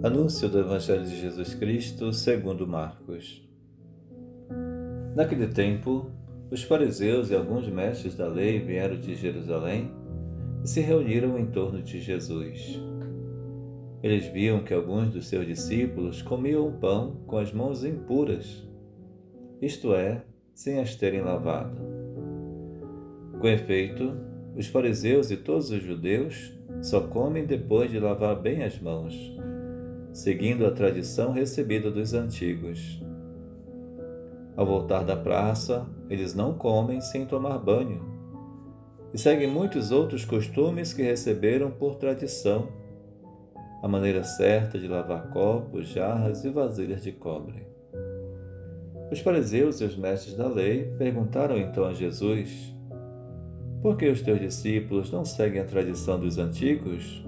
Anúncio do Evangelho de Jesus Cristo segundo Marcos. Naquele tempo, os fariseus e alguns mestres da lei vieram de Jerusalém e se reuniram em torno de Jesus. Eles viam que alguns dos seus discípulos comiam o pão com as mãos impuras, isto é, sem as terem lavado. Com efeito, os fariseus e todos os judeus só comem depois de lavar bem as mãos, seguindo a tradição recebida dos antigos. Ao voltar da praça, eles não comem sem tomar banho, e seguem muitos outros costumes que receberam por tradição, a maneira certa de lavar copos, jarras e vasilhas de cobre. Os fariseus e os mestres da lei perguntaram então a Jesus: por que os teus discípulos não seguem a tradição dos antigos,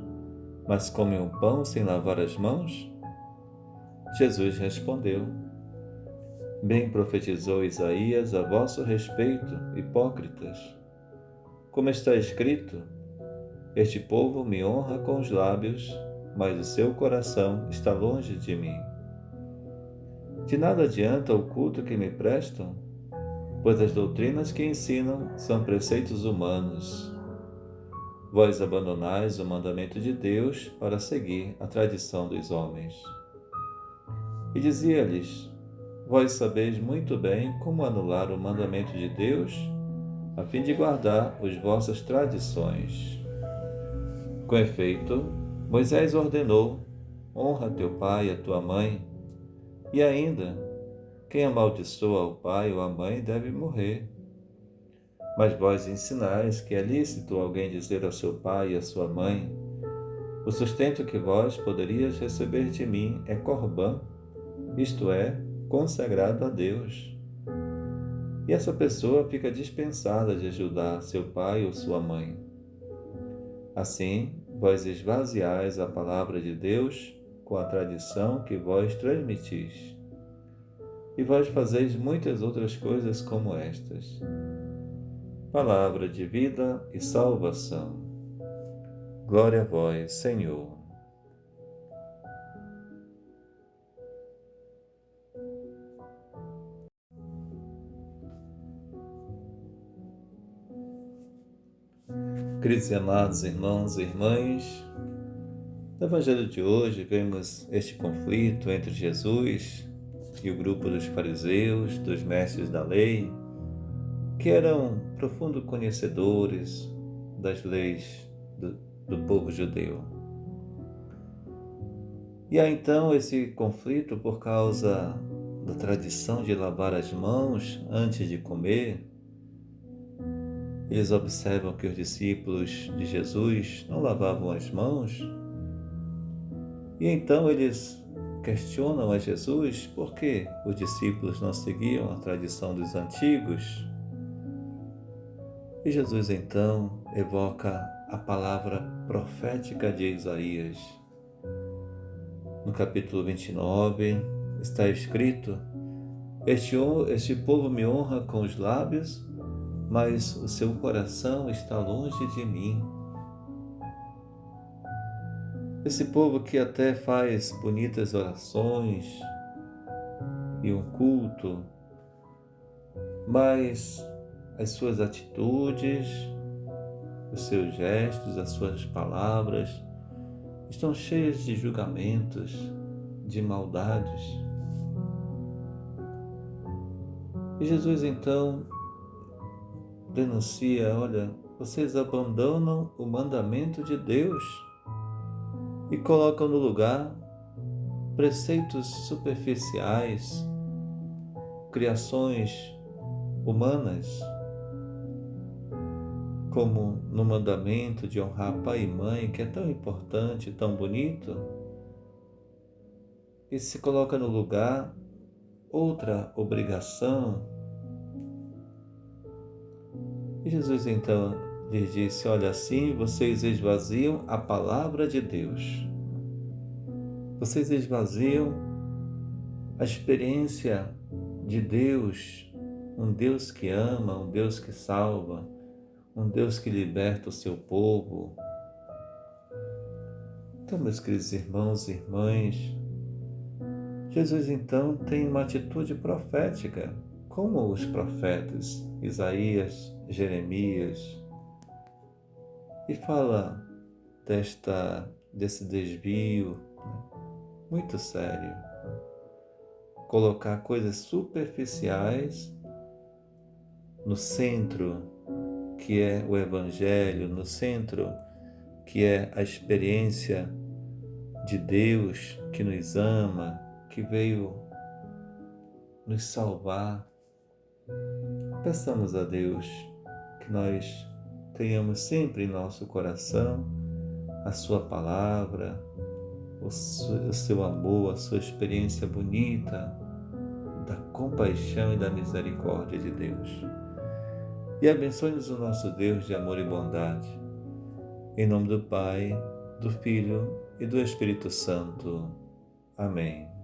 mas comem o pão sem lavar as mãos? Jesus respondeu: bem profetizou Isaías a vosso respeito, hipócritas. Como está escrito: este povo me honra com os lábios, mas o seu coração está longe de mim. De nada adianta o culto que me prestam, pois as doutrinas que ensinam são preceitos humanos. Vós abandonais o mandamento de Deus para seguir a tradição dos homens. E dizia-lhes: vós sabeis muito bem como anular o mandamento de Deus, a fim de guardar as vossas tradições. Com efeito, Moisés ordenou: honra teu pai e a tua mãe, e ainda, quem amaldiçoa o pai ou a mãe deve morrer. Mas vós ensinais que é lícito alguém dizer ao seu pai e à sua mãe: o sustento que vós poderias receber de mim é corbã, isto é, consagrado a Deus. E essa pessoa fica dispensada de ajudar seu pai ou sua mãe. Assim, vós esvaziais a palavra de Deus com a tradição que vós transmitis. E vós fazeis muitas outras coisas como estas. Palavra de vida e salvação. Glória a vós, Senhor. Queridos e amados irmãos e irmãs, no Evangelho de hoje vemos este conflito entre Jesus e o grupo dos fariseus, dos mestres da lei, que eram profundos conhecedores das leis do povo judeu. E há então esse conflito por causa da tradição de lavar as mãos antes de comer. Eles observam que os discípulos de Jesus não lavavam as mãos, e então eles questionam a Jesus por que os discípulos não seguiam a tradição dos antigos. E Jesus então evoca a palavra profética de Isaías. No capítulo 29 está escrito: este povo me honra com os lábios, mas o seu coração está longe de mim. Esse povo que até faz bonitas orações e um culto, mas as suas atitudes, os seus gestos, as suas palavras estão cheias de julgamentos, de maldades. E Jesus então denuncia: olha, vocês abandonam o mandamento de Deus e colocam no lugar preceitos superficiais, criações humanas, como no mandamento de honrar pai e mãe, que é tão importante, tão bonito, e se coloca no lugar outra obrigação. E Jesus então lhes disse: olha, assim vocês esvaziam a palavra de Deus. Vocês esvaziam a experiência de Deus, um Deus que ama, um Deus que salva, um Deus que liberta o seu povo. Então, meus queridos irmãos e irmãs, Jesus então tem uma atitude profética, como os profetas Isaías, Jeremias, e fala desse desvio, né, muito sério. Colocar coisas superficiais no centro, que é o Evangelho, no centro, que é a experiência de Deus que nos ama, que veio nos salvar. Peçamos a Deus que nós tenhamos sempre em nosso coração a Sua palavra, o seu amor, a sua experiência bonita da compaixão e da misericórdia de Deus. E abençoe-nos o nosso Deus de amor e bondade. Em nome do Pai, do Filho e do Espírito Santo. Amém.